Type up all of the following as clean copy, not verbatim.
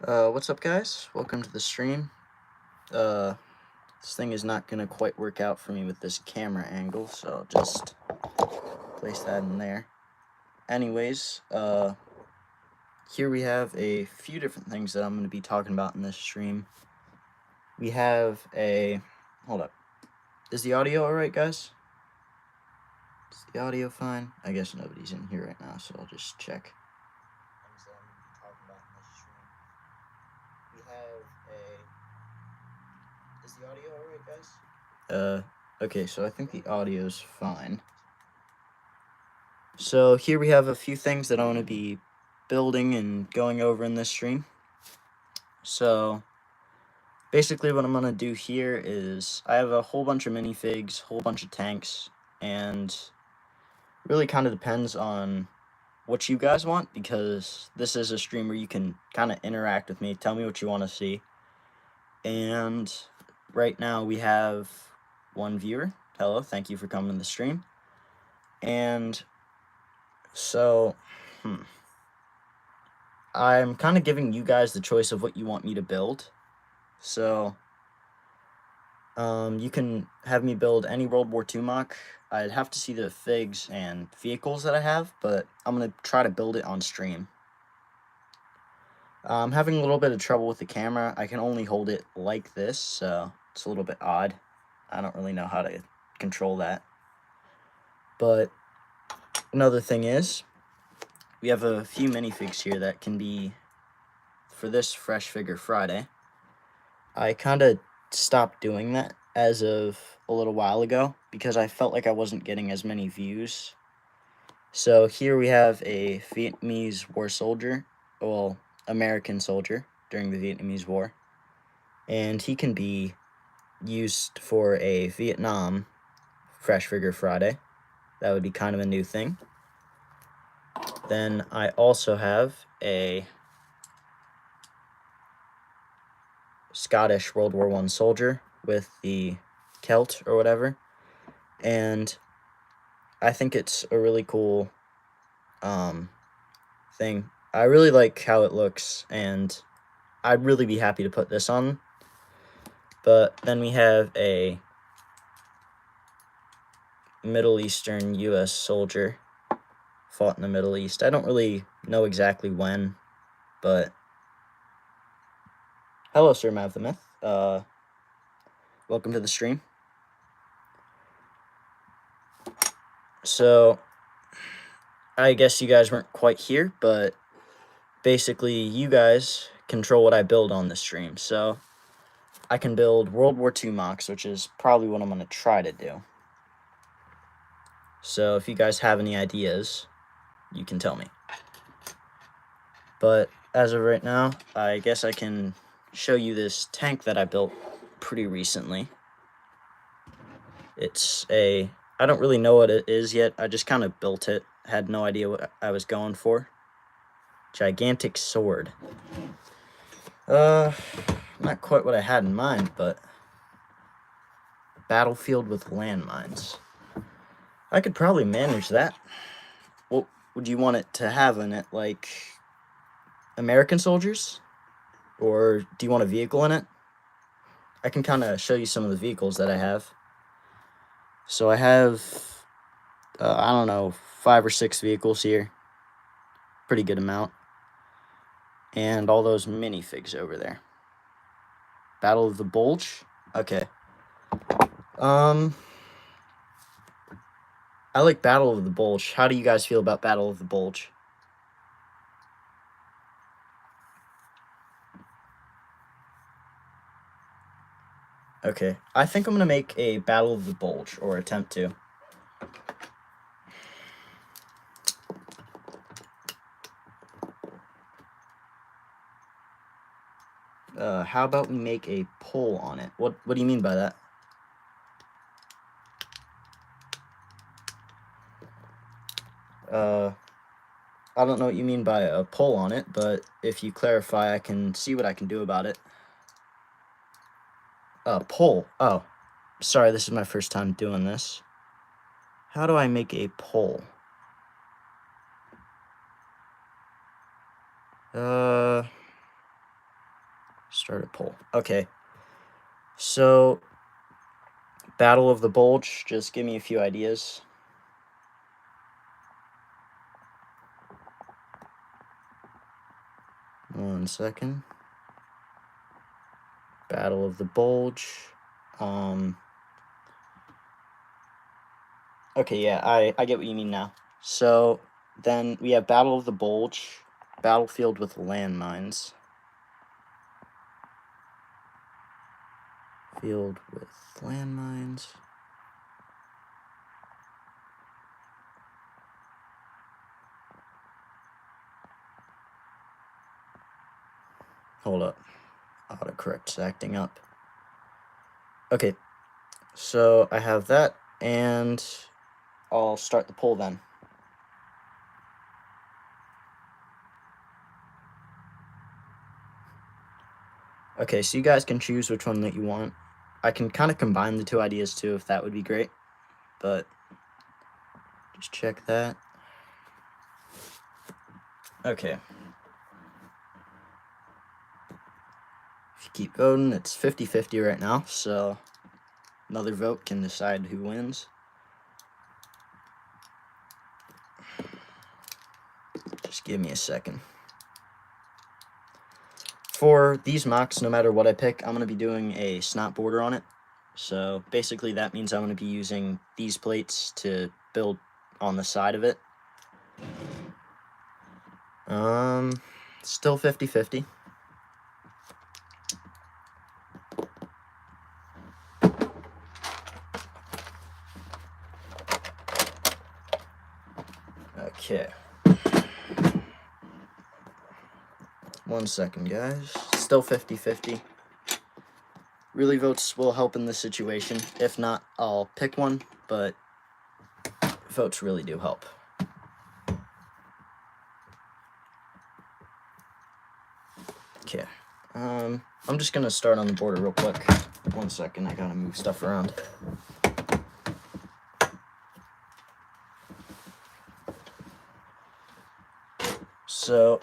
What's up, guys? Welcome to the stream. Uh, this thing is not gonna quite work out for me with this camera angle, so I'll just place that in there. Anyways, here we have a few different things that I'm gonna be talking about in this stream. We have hold up. Is the audio alright, guys? Is the audio fine? I guess nobody's in here right now, so I'll just check. Things that I'm gonna be talking about in this stream. We have Is the audio alright, guys? Okay, so I think the audio's fine. So here we have a few things that I want to be building and going over in this stream. So basically what I'm going to do here is I have a whole bunch of minifigs, whole bunch of tanks, and really kind of depends on what you guys want, because this is a stream where you can kind of interact with me, tell me what you want to see. And right now we have one viewer. Hello, thank you for coming to the stream. And so, I'm kind of giving you guys the choice of what you want me to build. So, you can have me build any World War II mock. I'd have to see the figs and vehicles that I have, but I'm going to try to build it on stream. I'm having a little bit of trouble with the camera. I can only hold it like this, so it's a little bit odd. I don't really know how to control that. But another thing is, we have a few minifigs here that can be for this Fresh Figure Friday. I kind of stopped doing that as of a little while ago because I felt like I wasn't getting as many views. So here we have a Vietnamese war soldier, well, American soldier during the Vietnamese War, and he can be used for a Vietnam Fresh Figure Friday. That would be kind of a new thing. Then I also have a Scottish World War I soldier with the Celt or whatever, and I think it's a really cool thing. I really like how it looks, and I'd really be happy to put this on. But then we have a Middle Eastern U.S. soldier fought in the Middle East. I don't really know exactly when, but hello, Sir Mav the Myth. Welcome to the stream. So, I guess you guys weren't quite here, but basically you guys control what I build on the stream. So, I can build World War II mocks, which is probably what I'm going to try to do. So, if you guys have any ideas, you can tell me. But as of right now, I guess I can show you this tank that I built pretty recently. I don't really know what it is yet. I just kind of built it. Had no idea what I was going for. Gigantic sword. Not quite what I had in mind, but battlefield with landmines. I could probably manage that. What would you want it to have in it? Like American soldiers? Or do you want a vehicle in it? I can kind of show you some of the vehicles that I have. So I have, I don't know, 5 or 6 vehicles here. Pretty good amount. And all those minifigs over there. Battle of the Bulge? Okay. I like Battle of the Bulge. How do you guys feel about Battle of the Bulge? Okay, I think I'm gonna make a Battle of the Bulge, or attempt to. How about we make a poll on it? What do you mean by that? I don't know what you mean by a poll on it, but if you clarify, I can see what I can do about it. Poll. Oh, sorry, this is my first time doing this. How do I make a poll? Start a poll. Okay. So, Battle of the Bulge, just give me a few ideas. One second. Battle of the Bulge. Okay, yeah, I get what you mean now. So, then we have Battle of the Bulge, Battlefield with landmines. Field with landmines. Hold up. Autocorrect's acting up. Okay, so I have that, and I'll start the poll then. Okay, so you guys can choose which one that you want. I can kind of combine the two ideas too, if that would be great, but just check that. Okay. If you keep voting, it's 50-50 right now, so another vote can decide who wins. Just give me a second. For these mocks, no matter what I pick, I'm going to be doing a snot border on it. So basically that means I'm going to be using these plates to build on the side of it. Still 50-50. Okay. 1 second, guys. Still 50-50. Really, votes will help in this situation. If not, I'll pick one, but votes really do help. Okay. I'm just gonna start on the border real quick. 1 second, I gotta move stuff around. So,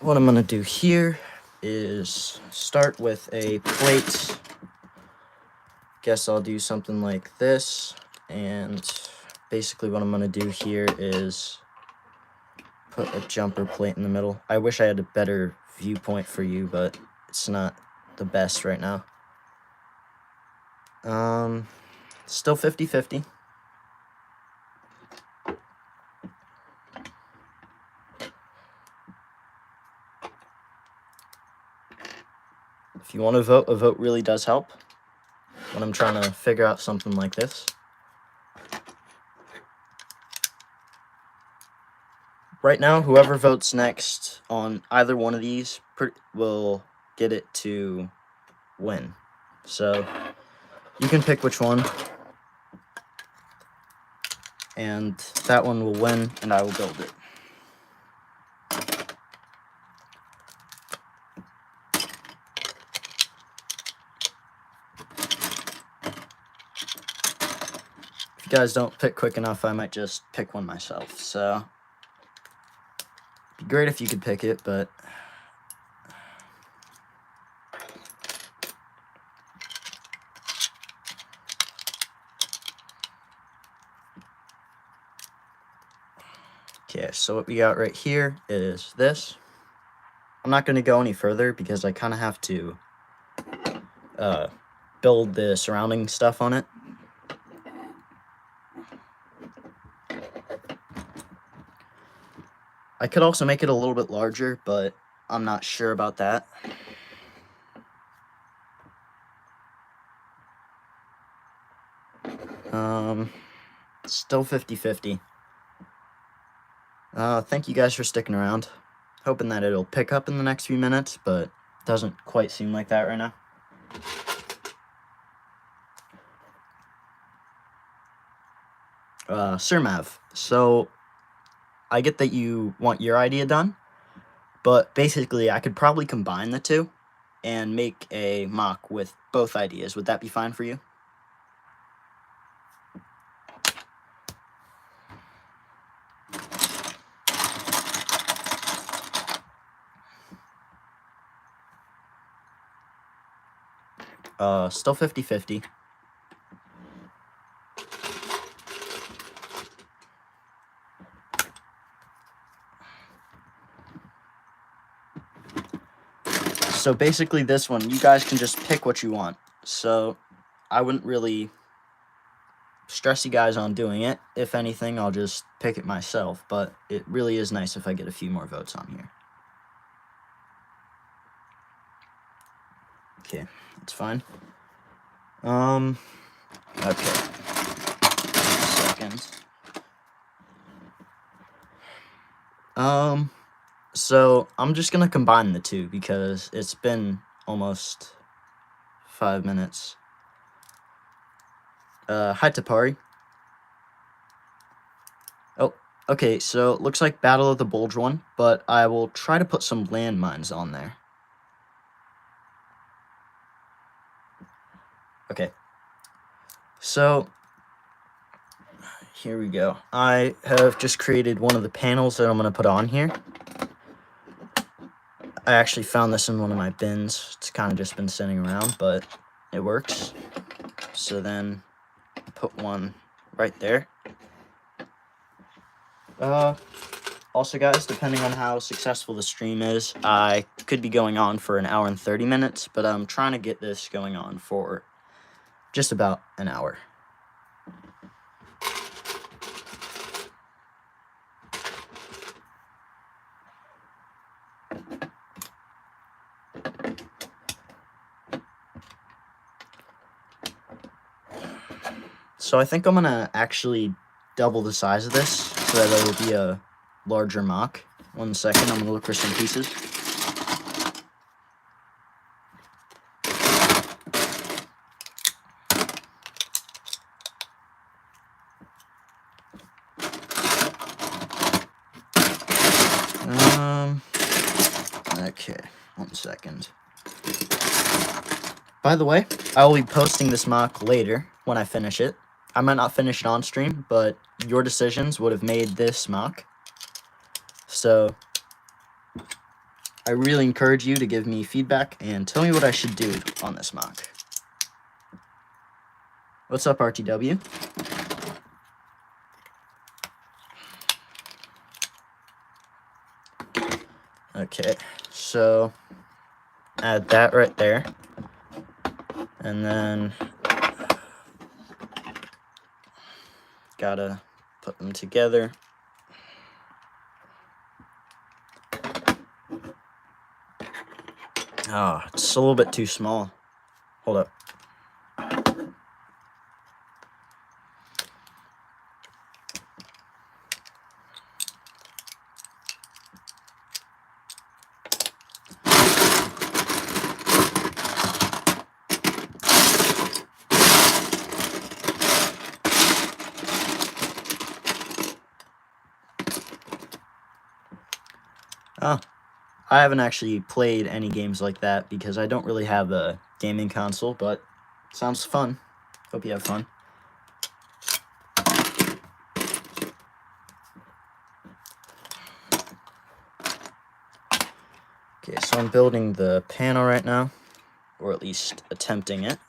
what I'm gonna do here is start with a plate. Guess I'll do something like this, and basically what I'm gonna do here is put a jumper plate in the middle. I wish I had a better viewpoint for you, but it's not the best right now. Still 50-50. If you want to vote, a vote really does help when I'm trying to figure out something like this. Right now, whoever votes next on either one of these will get it to win. So you can pick which one, and that one will win, and I will build it. If you guys don't pick quick enough, I might just pick one myself. So it'd be great if you could pick it, but okay, so what we got right here is this. I'm not going to go any further because I kind of have to build the surrounding stuff on it. I could also make it a little bit larger, but I'm not sure about that. Still 50-50. Thank you guys for sticking around. Hoping that it'll pick up in the next few minutes, but it doesn't quite seem like that right now. Sir Mav, so I get that you want your idea done, but basically I could probably combine the two and make a mock with both ideas. Would that be fine for you? Still 50-50. So basically this one, you guys can just pick what you want. So I wouldn't really stress you guys on doing it. If anything, I'll just pick it myself, but it really is nice if I get a few more votes on here. Okay, that's fine. Okay. Second. So I'm just gonna combine the two because it's been almost 5 minutes. Hi Tapari. Oh, okay, so it looks like Battle of the Bulge won, but I will try to put some landmines on there. Okay. So, here we go. I have just created one of the panels that I'm going to put on here. I actually found this in one of my bins. It's kind of just been sitting around, but it works. So then, put one right there. Also, guys, depending on how successful the stream is, I could be going on for 1 hour and 30 minutes, but I'm trying to get this going on for just about an hour. So I think I'm going to actually double the size of this so that it'll be a larger mock. 1 second, I'm going to look for some pieces. Okay, 1 second. By the way, I will be posting this mock later when I finish it. I might not finish it on stream, but your decisions would have made this mock. So I really encourage you to give me feedback and tell me what I should do on this mock. What's up, RTW? Okay, so add that right there. And then gotta put them together. Oh, it's a little bit too small. Hold up. Oh, I haven't actually played any games like that because I don't really have a gaming console, but sounds fun. Hope you have fun. Okay, so I'm building the panel right now, or at least attempting it.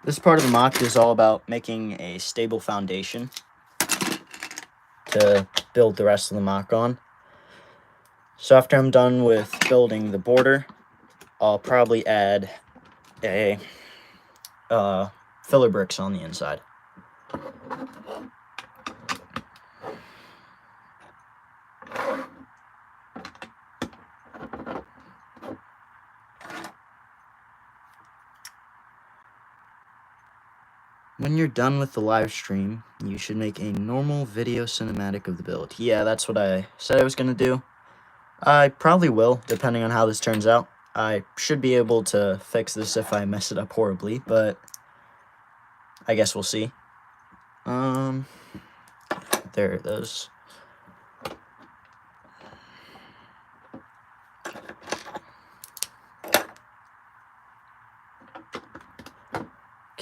This part of the mock is all about making a stable foundation to build the rest of the mock on. So after I'm done with building the border, I'll probably add a filler bricks on the inside. When you're done with the live stream, you should make a normal video cinematic of the build. Yeah, that's what I said I was going to do. I probably will, depending on how this turns out. I should be able to fix this if I mess it up horribly, but I guess we'll see. There it is.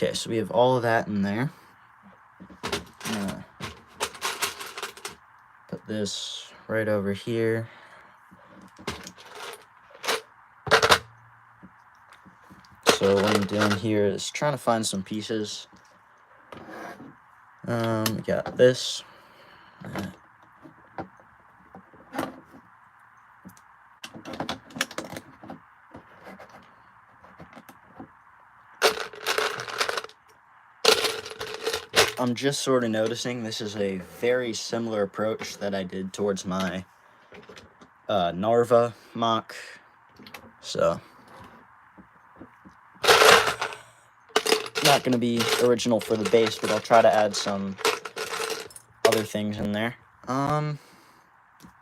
Okay, so we have all of that in there. Put this right over here. So what I'm doing here is trying to find some pieces. We got this. I'm just sort of noticing this is a very similar approach that I did towards my Narva mock. So, not going to be original for the base, but I'll try to add some other things in there.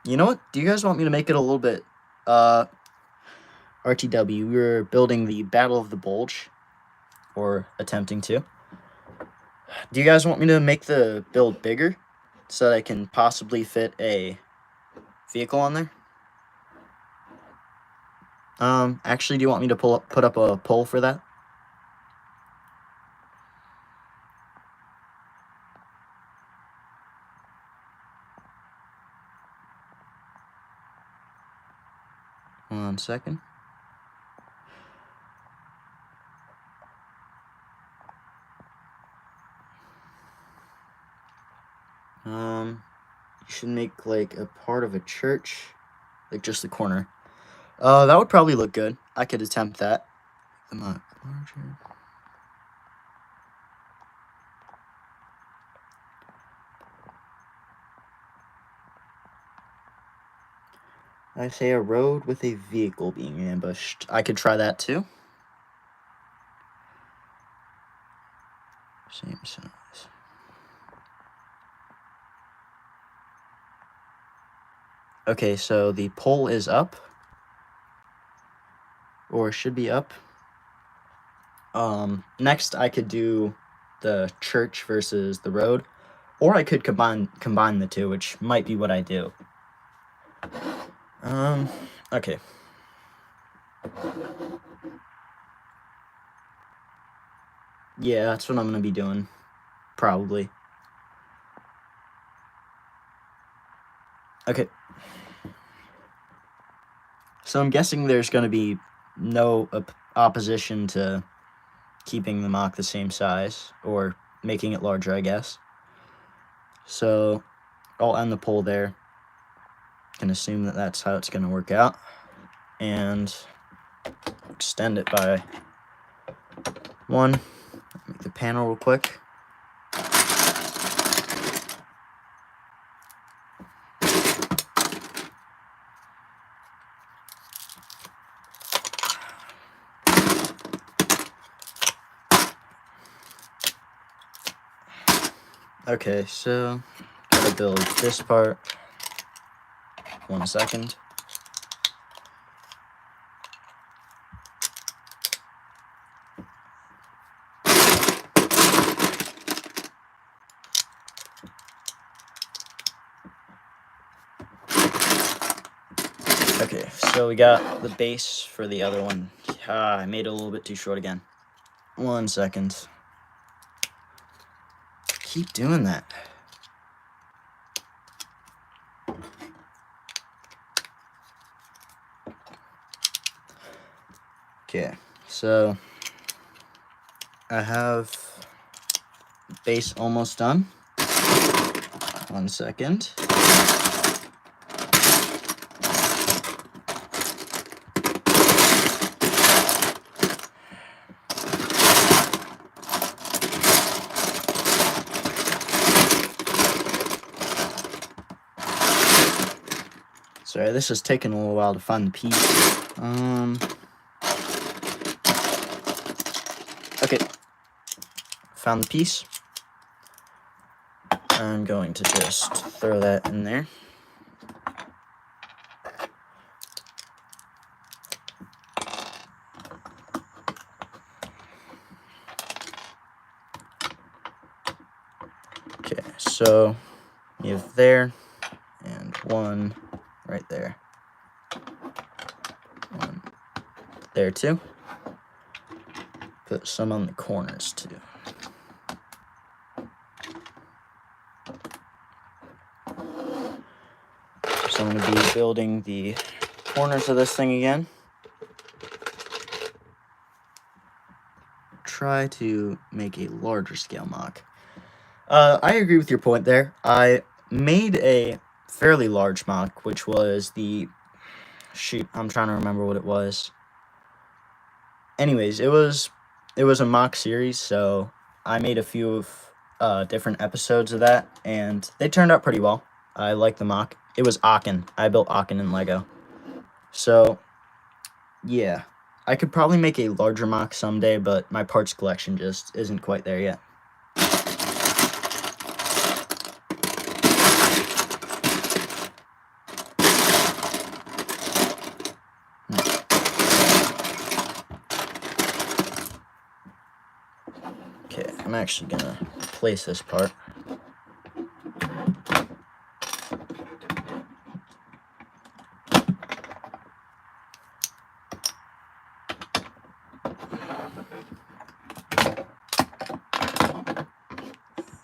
You know what? Do you guys want me to make it a little bit RTW? We were building the Battle of the Bulge, or attempting to. Do you guys want me to make the build bigger so that I can possibly fit a vehicle on there? Actually, do you want me to put up a poll for that? One second. You should make like a part of a church, like just the corner. That would probably look good. I could attempt that. Larger. I say a road with a vehicle being ambushed. I could try that too. Same size. Okay, so the pole is up. Or should be up. Next I could do the church versus the road. Or I could combine the two, which might be what I do. Okay. Yeah, that's what I'm gonna be doing. Probably. Okay. So I'm guessing there's gonna be no opposition to keeping the mock the same size, or making it larger, I guess. So I'll end the poll there. Can assume that that's how it's gonna work out. And extend it by 1. Make the panel real quick. Okay, so gotta build this part. 1 second. Okay, so we got the base for the other one. I made it a little bit too short again. 1 second. Keep doing that. Okay, so I have base almost done. 1 second. Sorry, this is taking a little while to find the piece. Okay, found the piece. I'm going to just throw that in there. Okay, so you have there, and 1 right there. 1 there too. Put some on the corners too. So I'm going to be building the corners of this thing again. Try to make a larger scale mock. I agree with your point there. I made a fairly large mock, which was the... Shoot, I'm trying to remember what it was. Anyways, it was a mock series, so I made a few of different episodes of that, and they turned out pretty well. I like the mock. It was Aachen. I built Aachen in Lego. So, yeah. I could probably make a larger mock someday, but my parts collection just isn't quite there yet. Okay, I'm actually gonna place this part.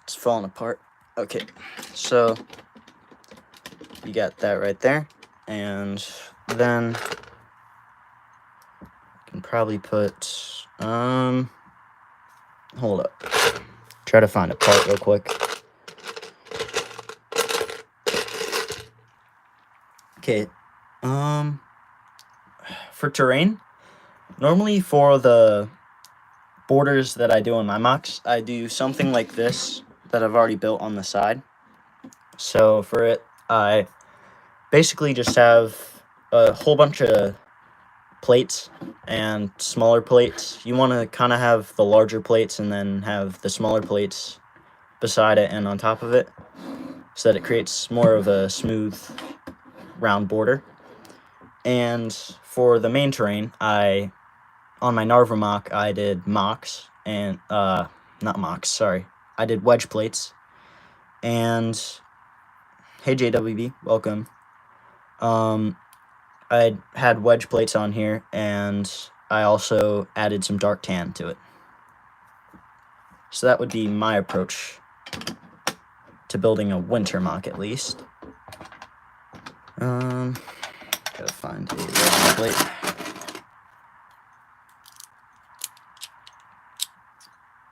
It's falling apart. Okay, so you got that right there, and then I can probably put hold up. Try to find a part real quick. Okay, for terrain, normally for the borders that I do in my mocks, I do something like this that I've already built on the side. So for it, I basically just have a whole bunch of plates and smaller plates. You want to kind of have the larger plates and then have the smaller plates beside it and on top of it, so that it creates more of a smooth round border. And for the main terrain, on my Narva mock, I did mocks and not mocks, sorry. I did wedge plates. And hey JWB, welcome. I had wedge plates on here, and I also added some dark tan to it. So that would be my approach to building a winter mock, at least. Gotta find a wedge plate.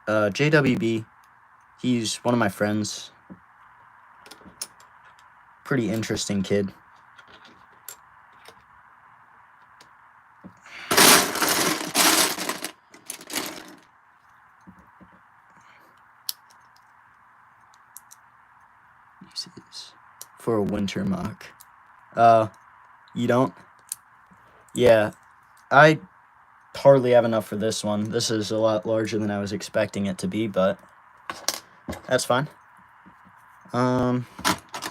JWB, he's one of my friends. Pretty interesting kid. Uses for a winter mock. You don't? Yeah, I hardly have enough for this one. This is a lot larger than I was expecting it to be, but that's fine. Actually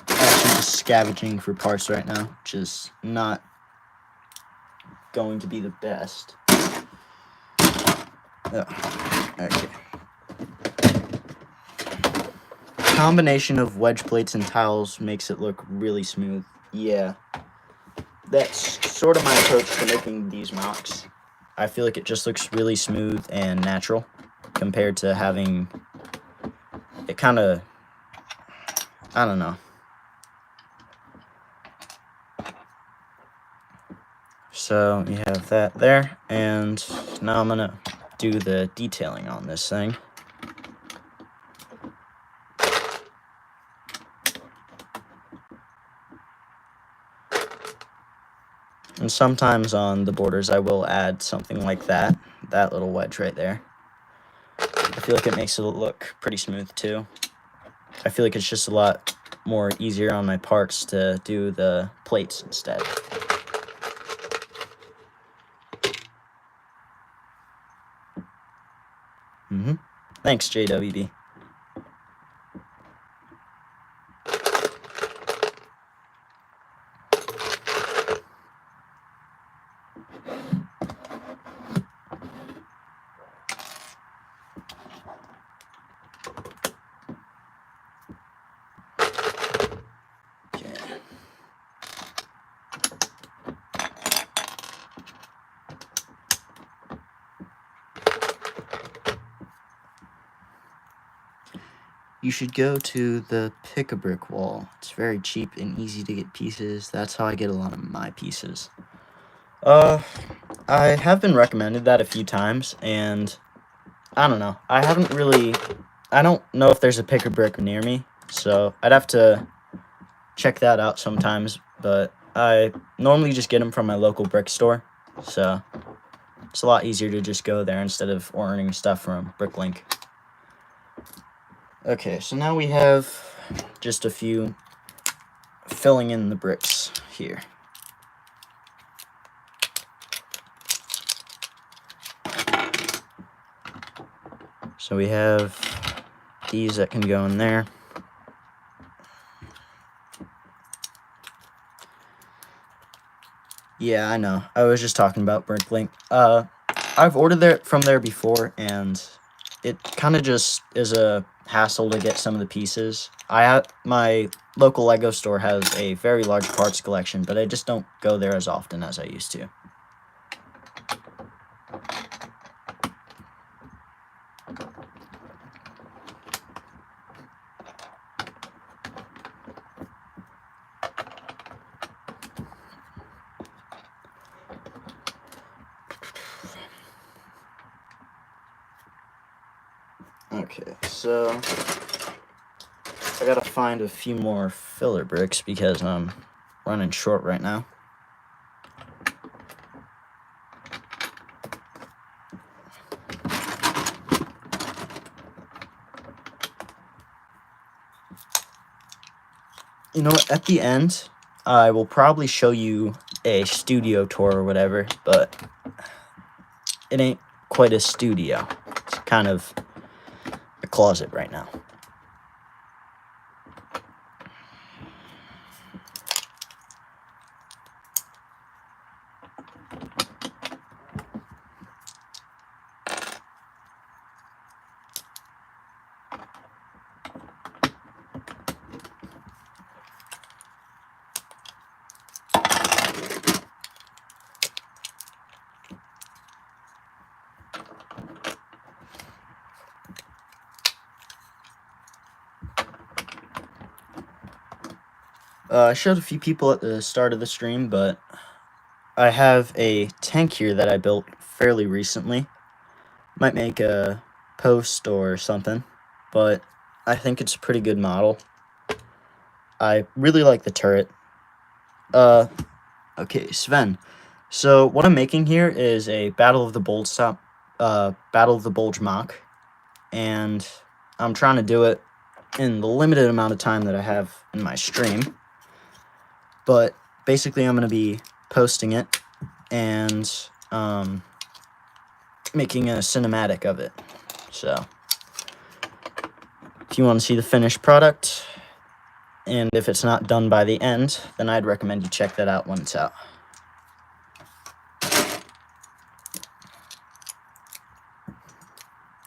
just scavenging for parts right now, which is not going to be the best. Oh, okay. Combination of wedge plates and tiles makes it look really smooth. Yeah. That's sort of my approach to making these mocks. I feel like it just looks really smooth and natural compared to having it kind of, I don't know. So you have that there, and now I'm gonna do the detailing on this thing. And sometimes on the borders I will add something like that little wedge right there. I feel like it makes it look pretty smooth too. I feel like it's just a lot more easier on my parts to do the plates instead. Thanks, JWB. you should go to the Pick-a-Brick wall. It's very cheap and easy to get pieces. That's how I get a lot of my pieces. I have been recommended that a few times, and I don't know. I don't know if there's a Pick-a-Brick near me, so I'd have to check that out sometimes, but I normally just get them from my local brick store, so it's a lot easier to just go there instead of ordering stuff from Bricklink. Okay, so now we have just a few filling in the bricks here. So we have these that can go in there. Yeah, I know. I was just talking about Bricklink. I've ordered from there before, and it kind of just is a hassle to get some of the pieces. My local Lego store has a very large parts collection, but I just don't go there as often as I used to. Okay, so I gotta find a few more filler bricks because I'm running short right now. You know what, at the end, I will probably show you a studio tour or whatever, but it ain't quite a studio. It's kind of a closet right now. I showed a few people at the start of the stream, but I have a tank here that I built fairly recently. Might make a post or something, but I think it's a pretty good model. I really like the turret. Okay, Sven. So what I'm making here is a Battle of the Bulge mock, and I'm trying to do it in the limited amount of time that I have in my stream. But basically, I'm going to be posting it and making a cinematic of it. So if you want to see the finished product, and if it's not done by the end, then I'd recommend you check that out when it's out.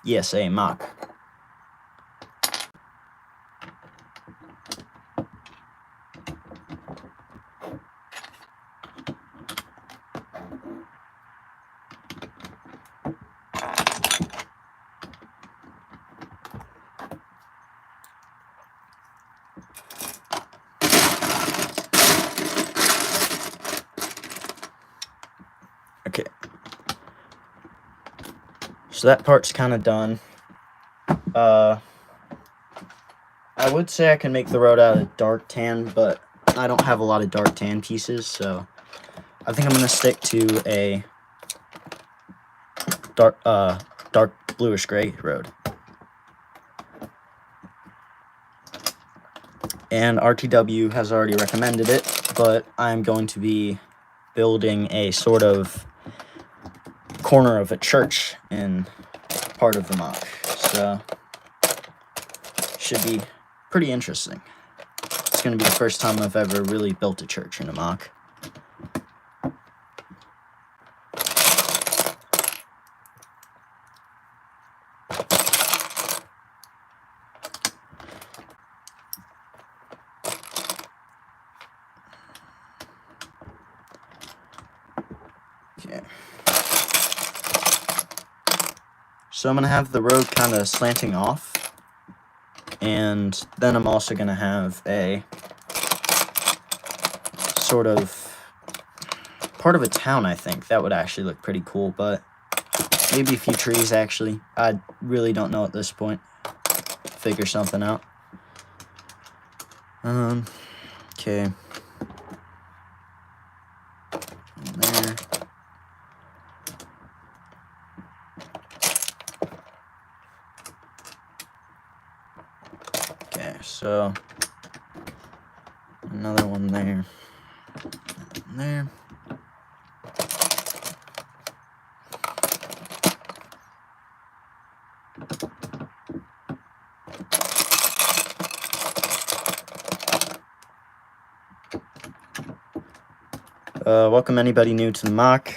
Yes, a mock. Okay. So that part's kind of done. I would say I can make the road out of dark tan, but I don't have a lot of dark tan pieces, so I think I'm going to stick to a dark bluish gray road. And RTW has already recommended it, but I'm going to be building a sort of corner of a church in part of the mock, so should be pretty interesting. It's going to be the first time I've ever really built a church in a mock. Okay. So I'm going to have the road kind of slanting off, And then I'm also going to have a sort of part of a town, I think. That would actually look pretty cool, but maybe a few trees, actually. I really don't know at this point. Figure something out. Okay. There. Okay, so another one there. There. Welcome anybody new to the mock.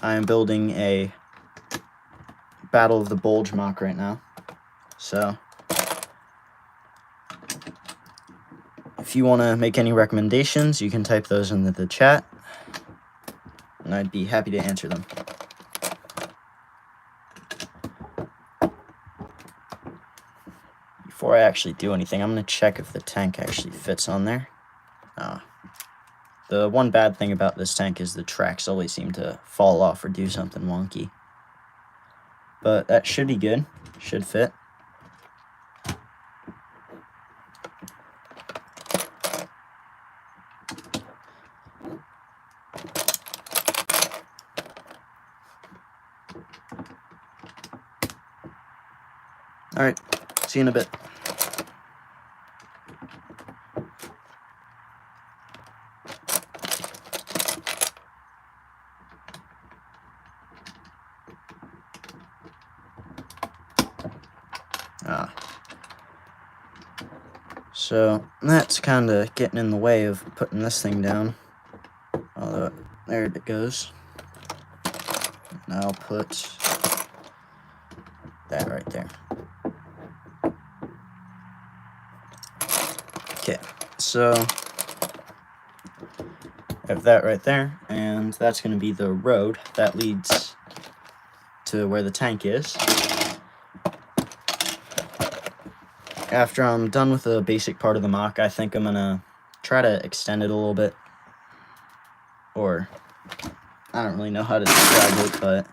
I am building a Battle of the Bulge mock right now. So if you want to make any recommendations, you can type those into the chat, and I'd be happy to answer them. Before I actually do anything, I'm going to check if the tank actually fits on there. The one bad thing about this tank is the tracks always seem to fall off or do something wonky. But that should be good. Should fit. Alright, see you in a bit. So that's kind of getting in the way of putting this thing down. Although, there it goes. And I'll put that right there. Okay, so I have that right there, and that's going to be the road that leads to where the tank is. After I'm done with the basic part of the mock, I think I'm going to try to extend it a little bit. Or, I don't really know how to describe it, but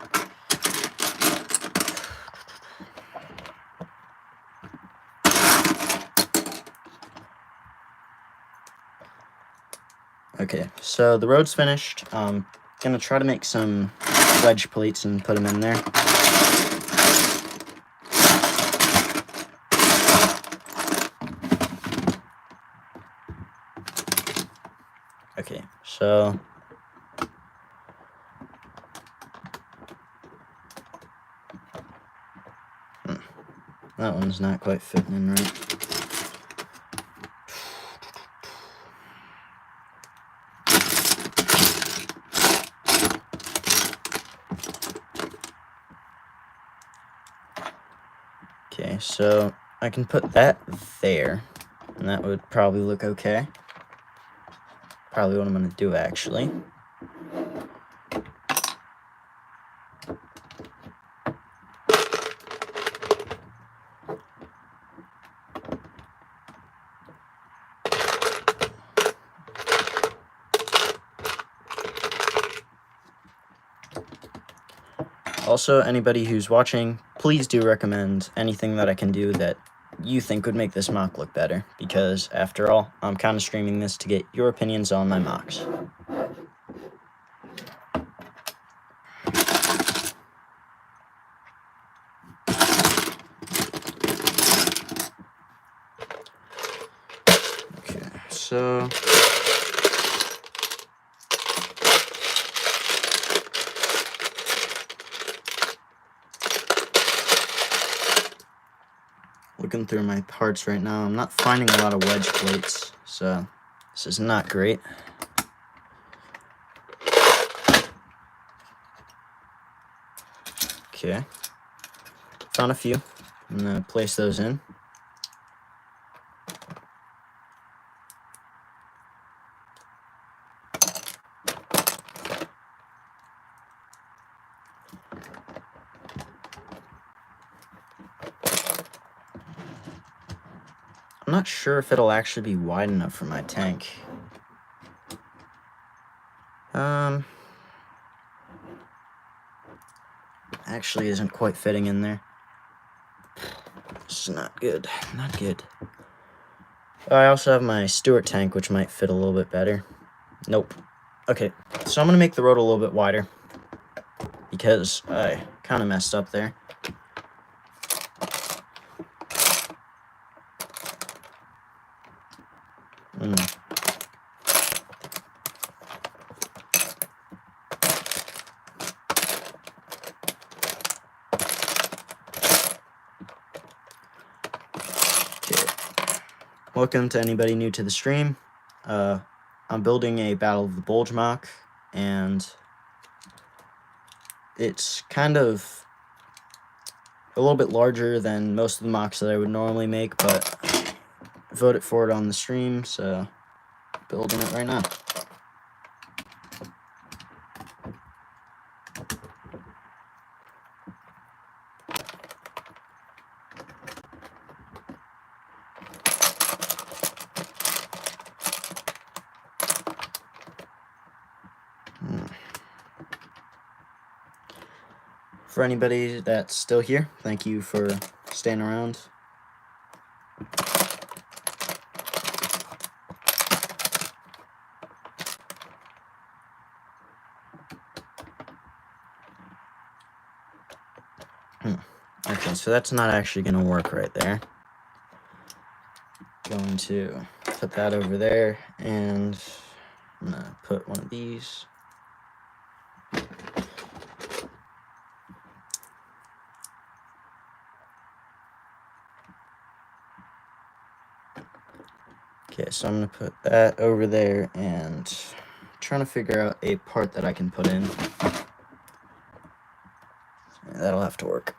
okay, so the road's finished. I'm going to try to make some wedge plates and put them in there. Okay, so that one's not quite fitting in right. Okay, so I can put that there, and that would probably look okay. Probably what I'm going to do, actually. Also, anybody who's watching, please do recommend anything that I can do that you think would make this mock look better, because after all, I'm kind of streaming this to get your opinions on my mocks. Okay, so looking through my parts right now, I'm not finding a lot of wedge plates, so this is not great. Okay, found a few. I'm going to place those in. not sure if it'll actually be wide enough for my tank. Actually isn't quite fitting in there. This is not good. Not good. I also have my Stewart tank, which might fit a little bit better. Nope. Okay, so I'm going to make the road a little bit wider because I kind of messed up there. Welcome to anybody new to the stream. I'm building a Battle of the Bulge mock, and it's kind of a little bit larger than most of the mocks that I would normally make, but I voted for it on the stream, so building it right now. For anybody that's still here, thank you for staying around. Okay, so that's not actually going to work right there. Going to put that over there, and I'm going to put one of these. Okay, so I'm going to put that over there, and I'm trying to figure out a part that I can put in. That'll have to work.